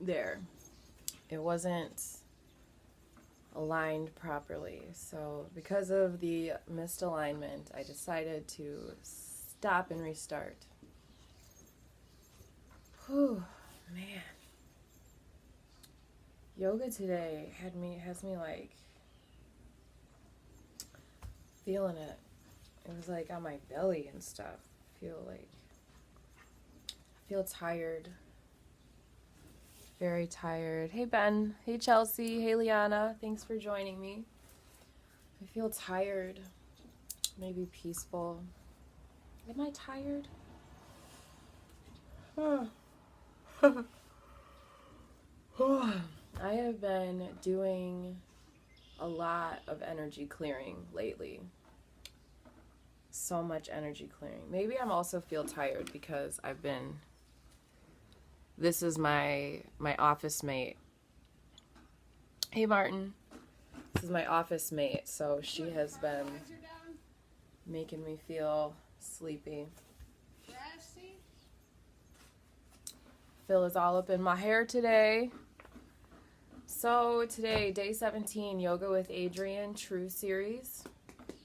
there. It wasn't aligned properly. So because of the misalignment, I decided to stop and restart. Whew, man. Yoga today has me like feeling it. It was like on my belly and stuff. I feel tired. Very tired. Hey Ben. Hey Chelsea. Hey Liana. Thanks for joining me. I feel tired. Maybe peaceful. Am I tired? I have been doing a lot of energy clearing lately. So much energy clearing. Maybe I'm also feel tired because this is my office mate. Hey Martin. This is my office mate, so she has been making me feel sleepy. Phil is all up in my hair today. So today, day 17, Yoga with Adrienne, True Series.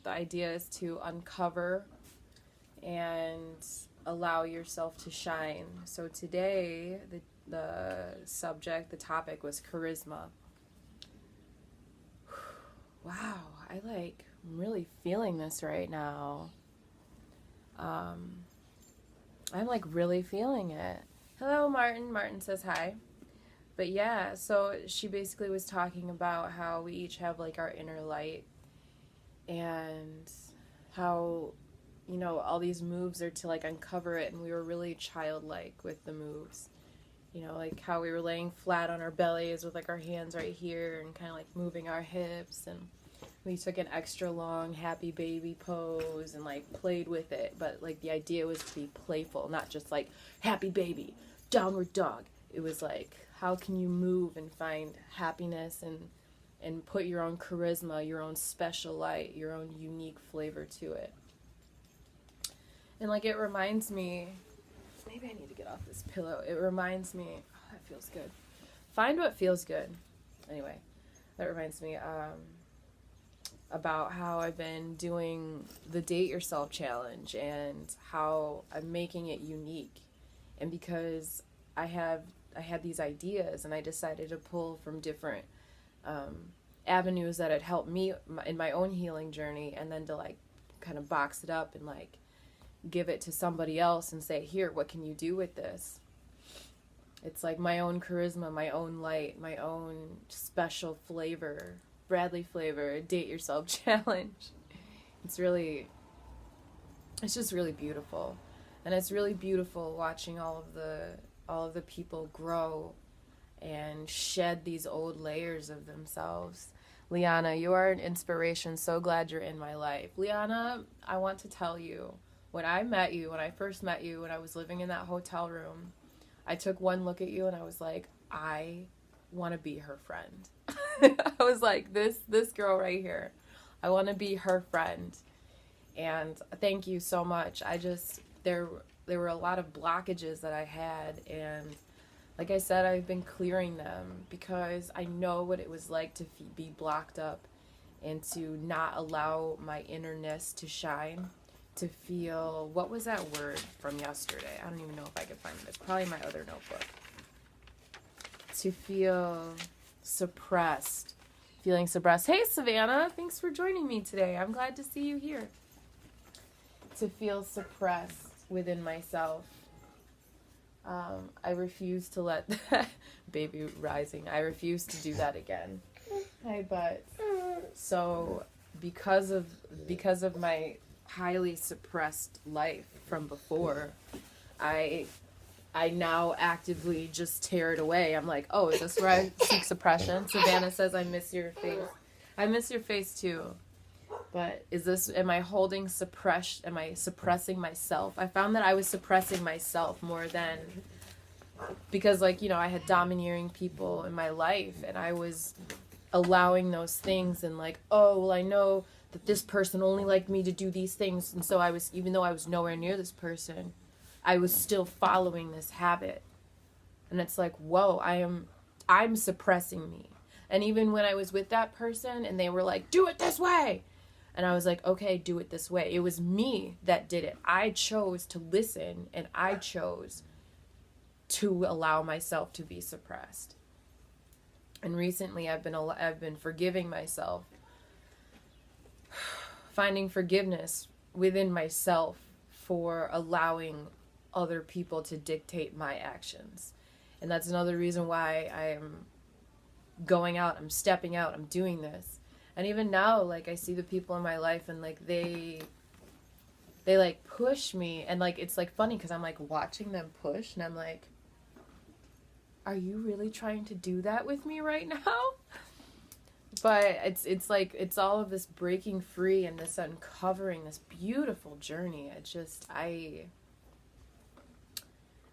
The idea is to uncover and allow yourself to shine. So today, the topic was charisma. Wow, I'm really feeling this right now. I'm like really feeling it. Hello, Martin. Martin says hi. But yeah, so she basically was talking about how we each have like our inner light and how, all these moves are to like uncover it, and we were really childlike with the moves. Like how we were laying flat on our bellies with like our hands right here and kind of like moving our hips, and we took an extra long happy baby pose and like played with it, but like the idea was to be playful, not just like happy baby, downward dog. It was like, how can you move and find happiness and put your own charisma, your own special light, your own unique flavor to it. And like it reminds me, maybe I need to get off this pillow. It reminds me, oh, that feels good. Find what feels good. Anyway, that reminds me about how I've been doing the Date Yourself Challenge and how I'm making it unique. And because I had these ideas, and I decided to pull from different avenues that had helped me in my own healing journey, and then to like kind of box it up and like give it to somebody else and say, here, what can you do with this? It's like my own charisma, my own light, my own special flavor, Bradley flavor, Date Yourself Challenge. It's just really beautiful. And it's really beautiful watching all of the people grow and shed these old layers of themselves. Liana, you are an inspiration. So glad you're in my life. Liana, I want to tell you, when I first met you, when I was living in that hotel room, I took one look at you and I was like, I want to be her friend. I was like, this girl right here, I want to be her friend. And thank you so much. There were a lot of blockages that I had, and like I said, I've been clearing them because I know what it was like to be blocked up and to not allow my innerness to shine, to feel, what was that word from yesterday? I don't even know if I could find it. It's probably my other notebook. To feel suppressed, feeling suppressed. Hey, Savannah, thanks for joining me today. I'm glad to see you here. To feel suppressed within myself. I refuse to let that baby rising. I refuse to do that again. Hi, butt. So because of my highly suppressed life from before, I now actively just tear it away. I'm like, oh, is this where I seek suppression? Savannah says, I miss your face. I miss your face too. But am I suppressing myself? I found that I was suppressing myself more than, because I had domineering people in my life, and I was allowing those things, and like, oh, well, I know that this person only liked me to do these things, and so even though I was nowhere near this person, I was still following this habit And it's like, whoa, I'm suppressing me. And even when I was with that person and they were like, do it this way. And I was like, okay, do it this way. It was me that did it. I chose to listen, and I chose to allow myself to be suppressed. And recently I've been forgiving myself, finding forgiveness within myself for allowing other people to dictate my actions. And that's another reason why I am going out, I'm stepping out, I'm doing this. And even now, like, I see the people in my life, and like they like push me, and like it's like funny because I'm like watching them push, and I'm like, are you really trying to do that with me right now? But it's like it's all of this breaking free and this uncovering, this beautiful journey.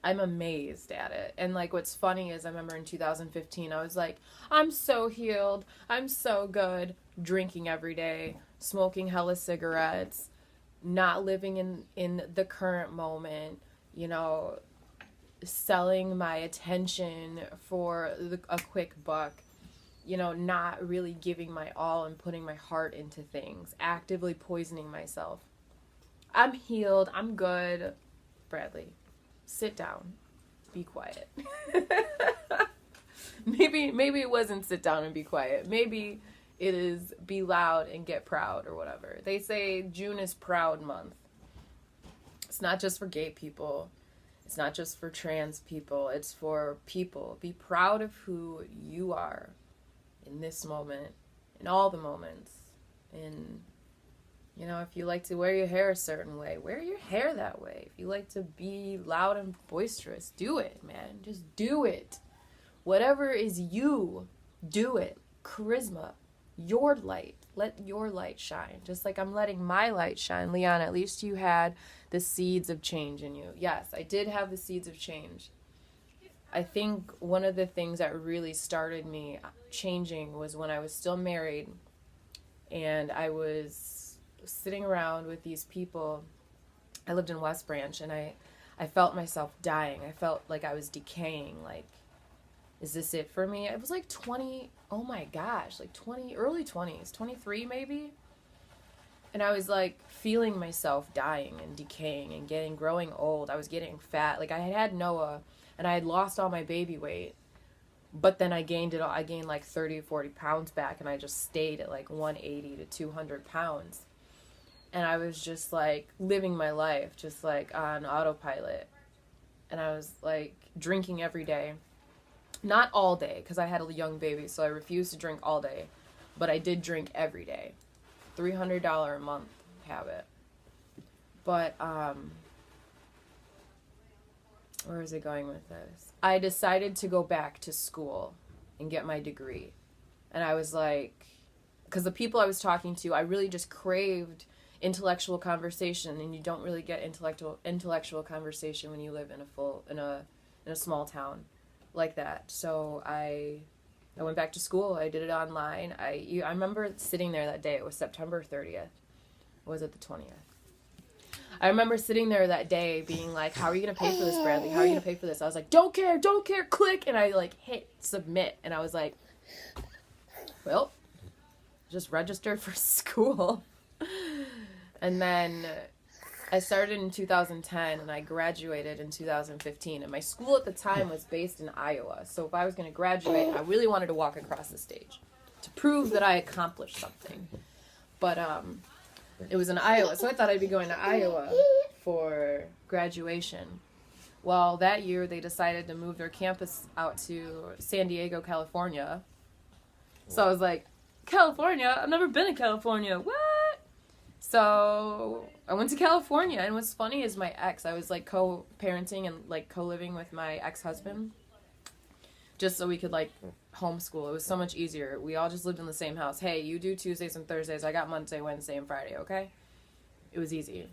I'm amazed at it. And like what's funny is I remember in 2015 I was like, I'm so healed, I'm so good, drinking every day, smoking hella cigarettes, not living in the current moment, you know, selling my attention for a quick buck, you know, not really giving my all and putting my heart into things, actively poisoning myself. I'm healed, I'm good. Bradley, sit down, be quiet. maybe it wasn't sit down and be quiet. Maybe it is be loud and get proud or whatever. They say June is Proud Month. It's not just for gay people. It's not just for trans people. It's for people. Be proud of who you are in this moment, in all the moments. And, you know, if you like to wear your hair a certain way, wear your hair that way. If you like to be loud and boisterous, do it, man. Just do it. Whatever is you, do it. Charisma, your light. Let your light shine. Just like I'm letting my light shine. Liana, at least you had the seeds of change in you. Yes, I did have the seeds of change. I think one of the things that really started me changing was when I was still married and I was sitting around with these people. I lived in West Branch, and I felt myself dying. I felt like I was decaying. Like, is this it for me? I was like 20, oh my gosh, like 20, early 20s, 23 maybe. And I was like feeling myself dying and decaying and growing old. I was getting fat. Like I had Noah and I had lost all my baby weight, but then I gained it all. I gained like 30, 40 pounds back, and I just stayed at like 180 to 200 pounds. And I was just like living my life, just like on autopilot. And I was like drinking every day. Not all day, because I had a young baby, so I refused to drink all day. But I did drink every day. $300 a month habit. But, where is it going with this? I decided to go back to school and get my degree. And I was like, because the people I was talking to, I really just craved intellectual conversation, and you don't really get intellectual conversation when you live in a small town like that. So I went back to school. I did it online. I remember sitting there that day. It was September 30th. Or was it the 20th? I remember sitting there that day being like, how are you going to pay for this, Bradley? How are you going to pay for this? I was like, don't care, click. And I like hit submit. And I was like, well, just registered for school. And then I started in 2010 and I graduated in 2015. And my school at the time was based in Iowa. So if I was going to graduate, I really wanted to walk across the stage to prove that I accomplished something. But it was in Iowa, so I thought I'd be going to Iowa for graduation. Well, that year they decided to move their campus out to San Diego, California. So I was like, California? I've never been to California. What? So I went to California, and what's funny is my ex, I was like co-parenting and like co-living with my ex-husband just so we could like homeschool. It was so much easier. We all just lived in the same house. Hey, you do Tuesdays and Thursdays. I got Monday, Wednesday, and Friday, okay? It was easy.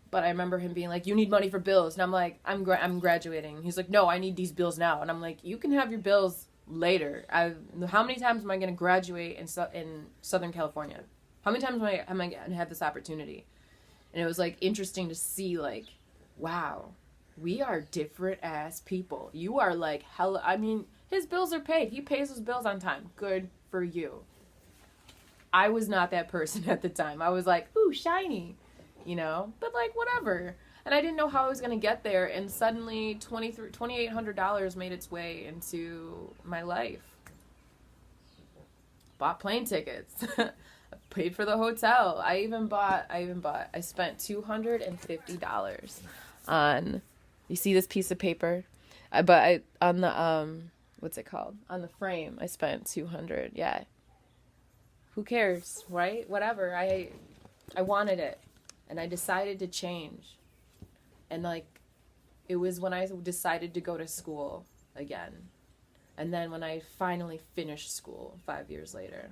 But I remember him being like, you need money for bills. And I'm like, I'm graduating. He's like, no, I need these bills now. And I'm like, you can have your bills later. How many times am I going to graduate in Southern California? How many times am I going to have this opportunity? And it was like interesting to see like, wow, we are different ass people. You are like hella, I mean, his bills are paid. He pays his bills on time. Good for you. I was not that person at the time. I was like, ooh, shiny, you know, but like, whatever. And I didn't know how I was going to get there. And suddenly $2,800 made its way into my life. Bought plane tickets. Paid for the hotel. I spent $250 on, you see this piece of paper? On the, what's it called? On the frame, I spent 200. Yeah. Who cares, right? Whatever. I wanted it. And I decided to change. And like, it was when I decided to go to school again. And then when I finally finished school 5 years later.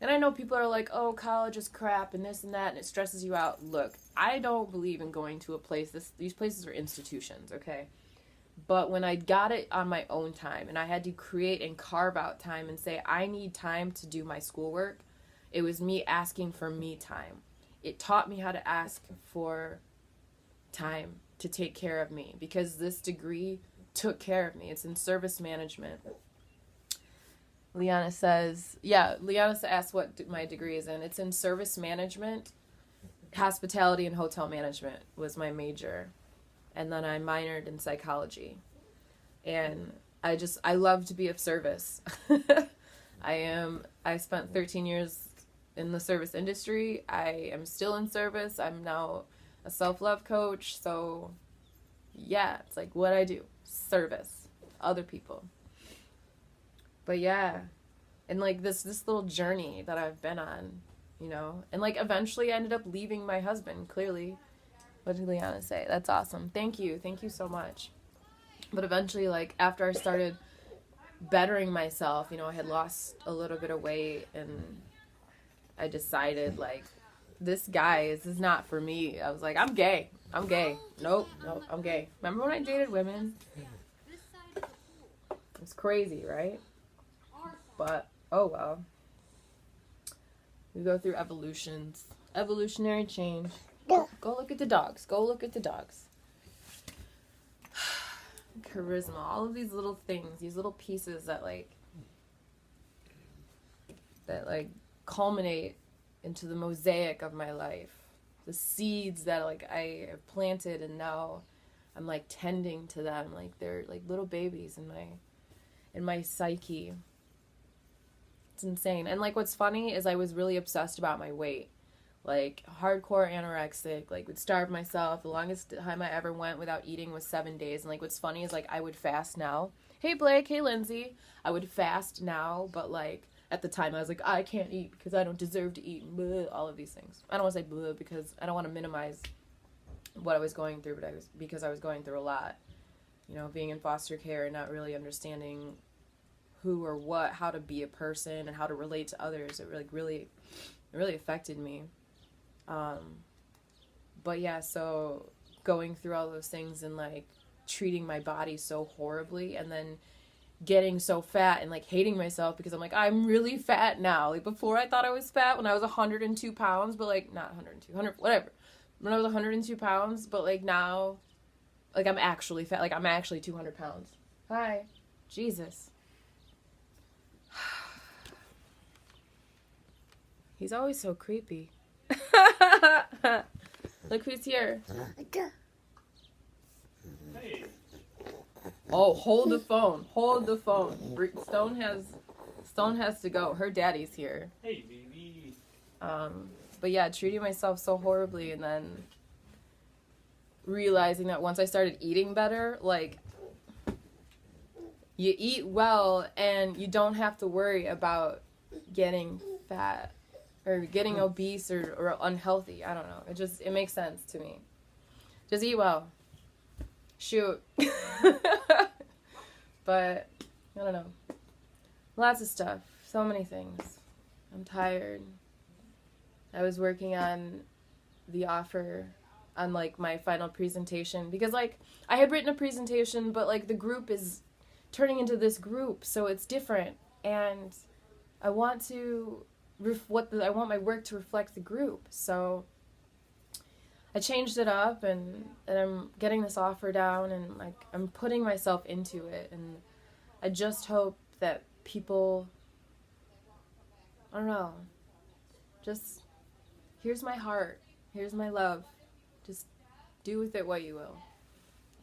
And I know people are like, oh, college is crap and this and that, and it stresses you out. Look, I don't believe in going to a place. These places are institutions, okay? But when I got it on my own time and I had to create and carve out time and say, I need time to do my schoolwork, it was me asking for me time. It taught me how to ask for time to take care of me, because this degree took care of me. It's in service management. Liana asked what my degree is in. It's in service management. Hospitality and hotel management was my major. And then I minored in psychology. And I love to be of service. I spent 13 years in the service industry. I am still in service. I'm now a self-love coach. So yeah, it's like what I do. Service. Other people. But yeah, and like this little journey that I've been on, you know, and like eventually I ended up leaving my husband, clearly. What did Liana say? That's awesome. Thank you so much. But eventually, like after I started bettering myself, you know, I had lost a little bit of weight and I decided like, this is not for me. I was like, I'm gay. Nope, I'm gay. Remember when I dated women? It's crazy, right? But, oh well. We go through evolutionary change. Go look at the dogs. Charisma. All of these little things, these little pieces that culminate into the mosaic of my life. The seeds that like I have planted, and now I'm like tending to them. Like they're like little babies in my psyche. It's insane. And like what's funny is I was really obsessed about my weight. Like hardcore anorexic, like would starve myself. The longest time I ever went without eating was 7 days. And like what's funny is like I would fast now. Hey Blake, hey Lindsay. I would fast now, but like at the time I was like, I can't eat because I don't deserve to eat. Blah, all of these things. I don't want to say blah because I don't want to minimize what I was going through, but because I was going through a lot. You know, being in foster care and not really understanding who or what, how to be a person and how to relate to others. It really affected me. But yeah, so going through all those things and like treating my body so horribly and then getting so fat and like hating myself because I'm like, I'm really fat now. Like before I thought I was fat when I was 102 pounds, but like not 100, whatever. When I was 102 pounds, but like now, like I'm actually fat. Like I'm actually 200 pounds. Hi. Jesus. He's always so creepy. Look who's here. Hey. Oh, hold the phone. Stone has to go. Her daddy's here. Hey, baby. But yeah, treating myself so horribly and then realizing that once I started eating better, like you eat well and you don't have to worry about getting fat or getting obese or unhealthy. I don't know. It makes sense to me. Just eat well. Shoot. But I don't know. Lots of stuff. So many things. I'm tired. I was working on the offer on like my final presentation because like I had written a presentation, but like the group is turning into this group, so it's different, and I want to I want my work to reflect the group. So I changed it up, and I'm getting this offer down, and like I'm putting myself into it, and I just hope that people, I don't know, just here's my heart, here's my love, just do with it what you will.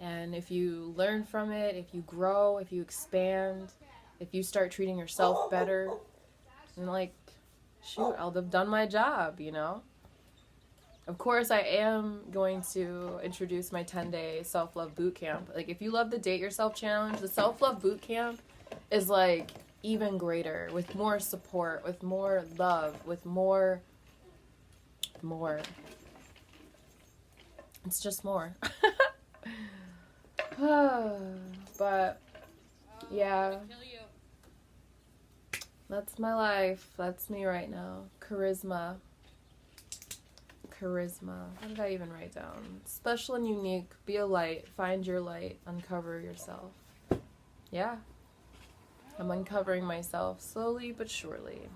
And if you learn from it, if you grow, if you expand, if you start treating yourself better, and like, shoot, I'll have done my job, you know? Of course, I am going to introduce my 10-day self-love boot camp. Like, if you love the Date Yourself Challenge, the self-love boot camp is, like, even greater, with more support, with more love, with more. It's just more. But, yeah. That's my life. That's me right now. Charisma. What did I even write down? Special and unique. Be a light. Find your light. Uncover yourself. Yeah. I'm uncovering myself slowly but surely.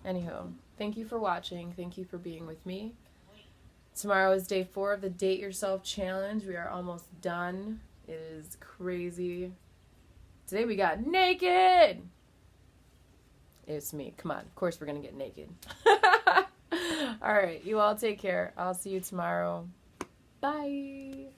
Anywho, thank you for watching. Thank you for being with me. Tomorrow is day 4 of the Date Yourself Challenge. We are almost done. It is crazy. Today we got naked. It's me. Come on. Of course we're going to get naked. All right. You all take care. I'll see you tomorrow. Bye.